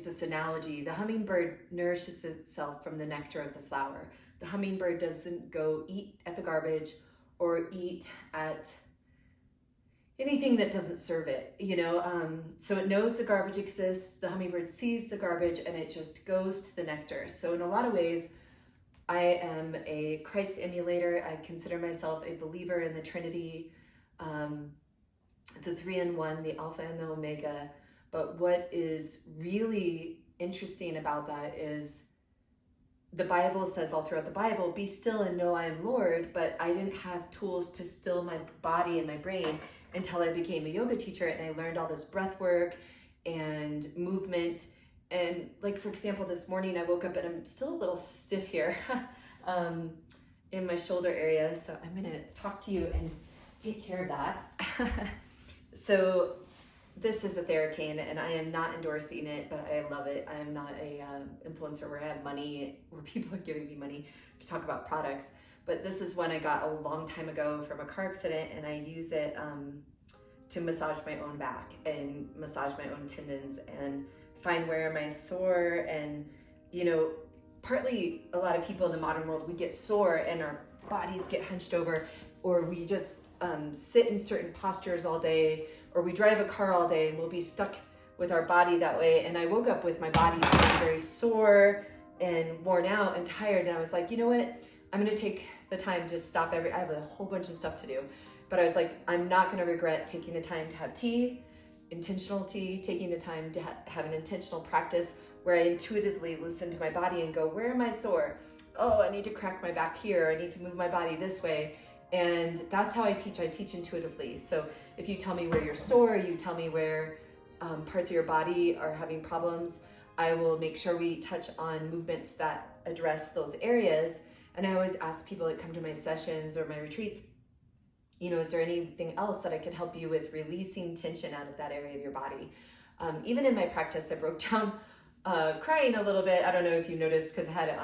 This analogy, the hummingbird nourishes itself from the nectar of the flower. The hummingbird doesn't go eat at the garbage or eat at anything that doesn't serve it, so it knows the garbage exists. The hummingbird sees the garbage and it just goes to the nectar. So in a lot of ways, I am a Christ emulator. I consider myself a believer in the Trinity, the 3-in-1, the Alpha and the Omega. But what is really interesting about that is the Bible says all throughout the Bible, be still and know I am Lord, but I didn't have tools to still my body and my brain until I became a yoga teacher and I learned all this breath work and movement. And like, for example, this morning I woke up and I'm still a little stiff here in my shoulder area. So I'm gonna talk to you and take care of that. So this is a Theracane, and I am not endorsing it, but I love it. I am not a influencer where I have money, where people are giving me money to talk about products. But this is one I got a long time ago from a car accident, and I use it to massage my own back and massage my own tendons and find where am I sore. And, partly a lot of people in the modern world, we get sore and our bodies get hunched over, or we just sit in certain postures all day, or we drive a car all day and we'll be stuck with our body that way. And I woke up with my body feeling very sore and worn out and tired. And I was like, you know what? I'm going to take the time to stop I have a whole bunch of stuff to do. But I was like, I'm not going to regret taking the time to have tea, intentional tea, taking the time to have an intentional practice where I intuitively listen to my body and go, where am I sore? Oh, I need to crack my back here. I need to move my body this way. And that's how I teach. I teach intuitively. So if you tell me where you're sore, you tell me where parts of your body are having problems, I will make sure we touch on movements that address those areas. And I always ask people that come to my sessions or my retreats, is there anything else that I could help you with releasing tension out of that area of your body? Even in my practice, I broke down crying a little bit. I don't know if you noticed because I had it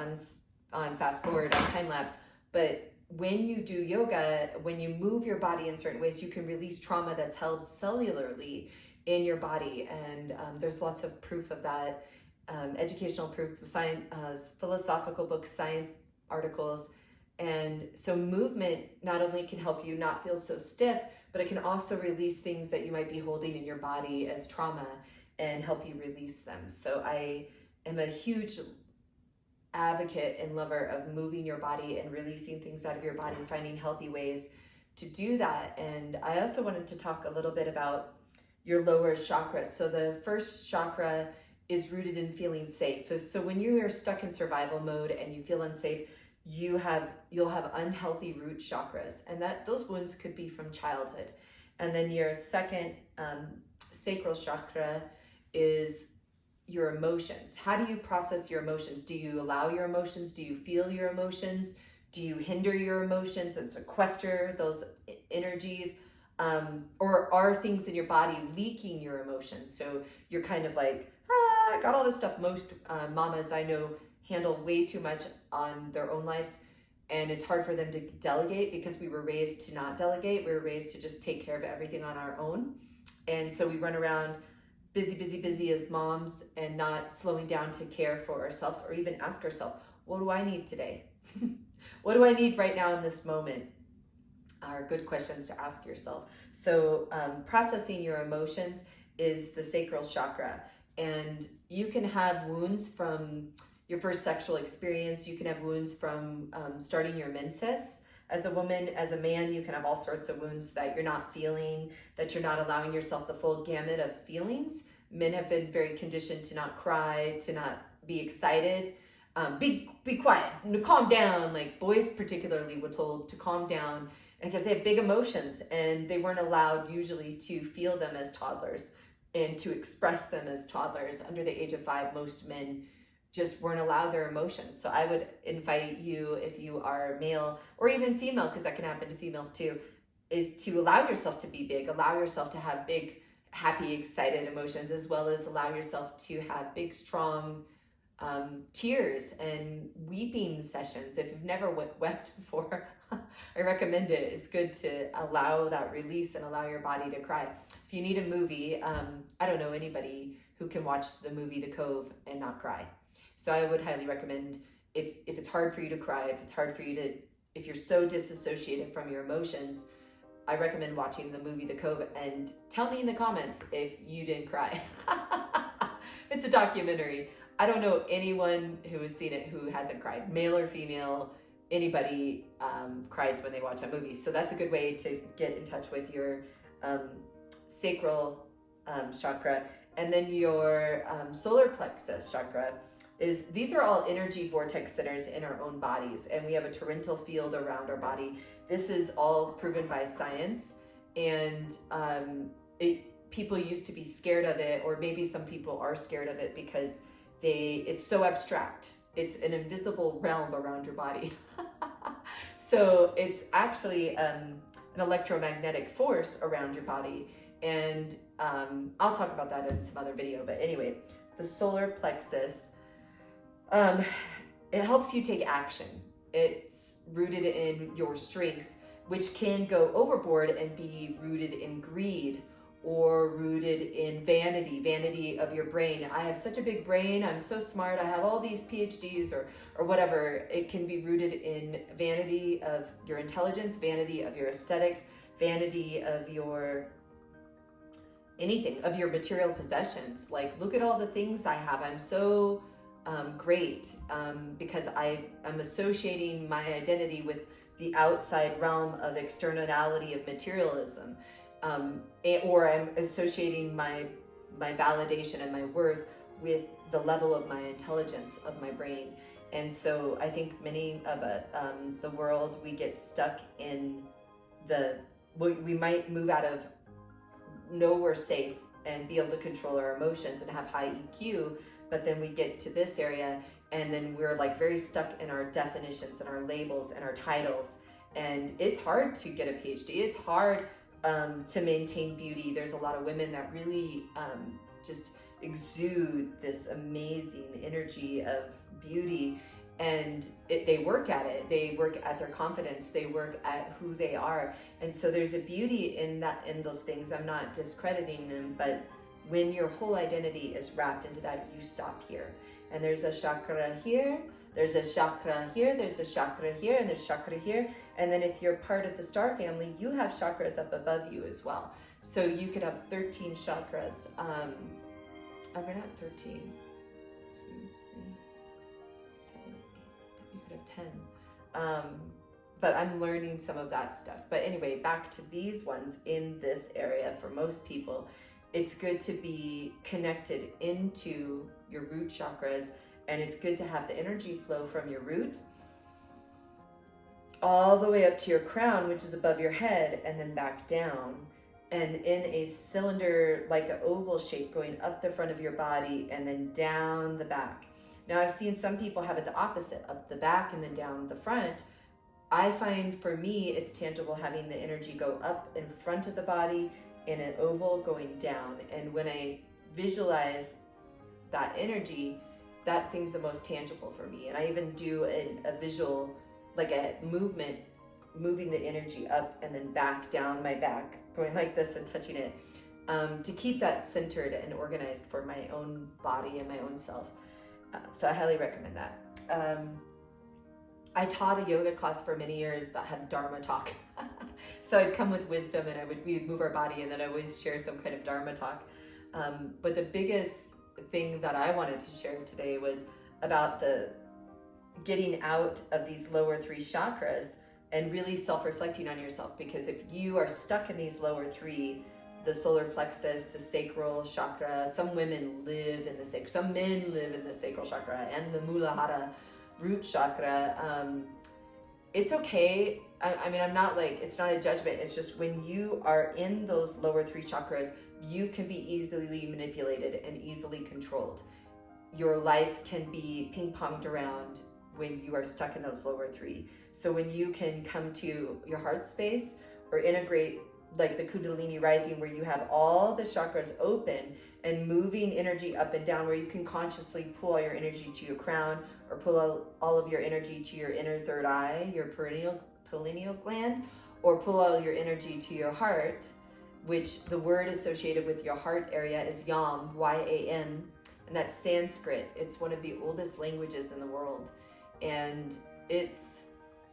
on fast forward, on time lapse, but when you do yoga, when you move your body in certain ways, you can release trauma that's held cellularly in your body. And there's lots of proof of that, educational proof, science, philosophical books, science articles. And so movement not only can help you not feel so stiff, but it can also release things that you might be holding in your body as trauma and help you release them. So I am a huge advocate and lover of moving your body and releasing things out of your body and finding healthy ways to do that. And I also wanted to talk a little bit about your lower chakras. So the first chakra is rooted in feeling safe. So when you are stuck in survival mode and you feel unsafe, you'll have unhealthy root chakras, and those wounds could be from childhood. And then your second sacral chakra is your emotions. How do you process your emotions? Do you allow your emotions? Do you feel your emotions? Do you hinder your emotions and sequester those energies? Or are things in your body leaking your emotions? So you're kind of like, I got all this stuff. Most mamas I know handle way too much on their own lives, and it's hard for them to delegate because we were raised to not delegate. We were raised to just take care of everything on our own. And so we run around busy as moms and not slowing down to care for ourselves or even ask ourselves, what do I need today? What do I need right now in this moment? Are good questions to ask yourself. So processing your emotions is the sacral chakra. And you can have wounds from your first sexual experience. You can have wounds from starting your menses. As a woman, as a man, you can have all sorts of wounds that you're not feeling, that you're not allowing yourself the full gamut of feelings. Men have been very conditioned to not cry, to not be excited. Be quiet, calm down. Like boys particularly were told to calm down because they have big emotions and they weren't allowed usually to feel them as toddlers. and to express them as toddlers. Under the age of 5, most men just weren't allowed their emotions. So I would invite you, if you are male or even female, because that can happen to females too, is to allow yourself to be big, allow yourself to have big, happy, excited emotions, as well as allow yourself to have big, strong tears and weeping sessions. If you've never wept before, I recommend it. It's good to allow that release and allow your body to cry. If you need a movie, I don't know anybody who can watch the movie The Cove and not cry. So I would highly recommend, if it's hard for you to cry, if it's hard for you to, if you're so disassociated from your emotions, I recommend watching the movie The Cove, and tell me in the comments if you didn't cry. It's a documentary. I don't know anyone who has seen it who hasn't cried, male or female. Anybody cries when they watch a movie. So that's a good way to get in touch with your sacral chakra. And then your solar plexus chakra is, these are all energy vortex centers in our own bodies. And we have a torrential field around our body. This is all proven by science. And people used to be scared of it, or maybe some people are scared of it because it's so abstract. It's an invisible realm around your body. So it's actually an electromagnetic force around your body. And I'll talk about that in some other video. But anyway, the solar plexus, it helps you take action. It's rooted in your strengths, which can go overboard and be rooted in greed, or rooted in vanity of your brain. I have such a big brain, I'm so smart, I have all these PhDs or whatever. It can be rooted in vanity of your intelligence, vanity of your aesthetics, vanity of your anything, of your material possessions. Like, look at all the things I have. I'm so great because I am associating my identity with the outside realm of externality of materialism. Or I'm associating my validation and my worth with the level of my intelligence of my brain. And so I think many of the world, we get stuck in we might move out of know we're safe and be able to control our emotions and have high EQ, but then we get to this area and then we're like very stuck in our definitions and our labels and our titles. And it's hard to get a PhD. It's hard to maintain beauty. There's a lot of women that really just exude this amazing energy of beauty, and they work at it. They work at their confidence. They work at who they are. And so there's a beauty in those things. I'm not discrediting them, but when your whole identity is wrapped into that, you stop here. And there's a chakra here, there's a chakra here, there's a chakra here, and there's chakra here. And then if you're part of the star family, you have chakras up above you as well. So you could have 13 chakras. I'm gonna have 13. 2, 3, 7, 8. You could have 10. But I'm learning some of that stuff. But anyway, back to these ones in this area. For most people, it's good to be connected into your root chakras, and it's good to have the energy flow from your root all the way up to your crown, which is above your head, and then back down, and in a cylinder, like an oval shape, going up the front of your body and then down the back. Now, I've seen some people have it the opposite, up the back and then down the front. I find for me, it's tangible having the energy go up in front of the body in an oval going down. And when I visualize that energy, that seems the most tangible for me. And I even do a visual, like a movement, moving the energy up and then back down my back, going like this and touching it, to keep that centered and organized for my own body and my own self. So I highly recommend that. I taught a yoga class for many years that had Dharma talk. So I'd come with wisdom and we'd move our body, and then I always share some kind of Dharma talk. But the biggest thing that I wanted to share today was about the getting out of these lower 3 chakras and really self-reflecting on yourself. Because if you are stuck in these lower 3, the solar plexus, the sacral chakra, some women live in the sacral, some men live in the sacral chakra, and the Muladhara root chakra. It's okay. I mean, I'm not like, it's not a judgment. It's just when you are in those lower 3 chakras, you can be easily manipulated and easily controlled. Your life can be ping-ponged around when you are stuck in those lower three. So when you can come to your heart space or integrate like the Kundalini rising, where you have all the chakras open and moving energy up and down, where you can consciously pull all your energy to your crown or pull all of your energy to your inner third eye, your pineal gland, or pull all your energy to your heart, which the word associated with your heart area is Yam, Y-A-M, and that's Sanskrit. It's one of the oldest languages in the world, and it's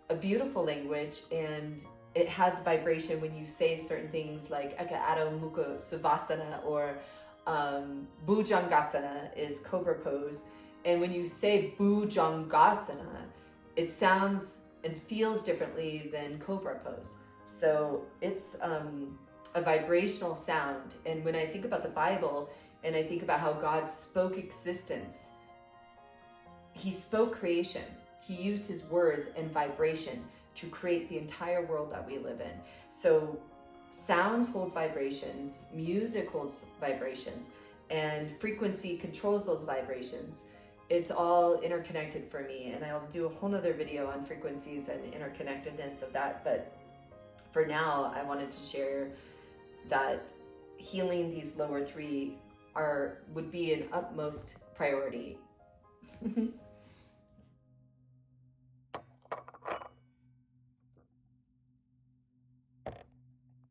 a beautiful language, and it has vibration when you say certain things like Eka Adho Mukha Savasana, or Bhujangasana is cobra pose. And when you say Bhujangasana, it sounds and feels differently than cobra pose. So it's a vibrational sound. And when I think about the Bible and I think about how God spoke existence, he spoke creation. He used his words and vibration to create the entire world that we live in. So sounds hold vibrations, music holds vibrations, and frequency controls those vibrations. It's all interconnected for me, and I'll do a whole nother video on frequencies and interconnectedness of that. But for now, I wanted to share that healing these lower three would be an utmost priority.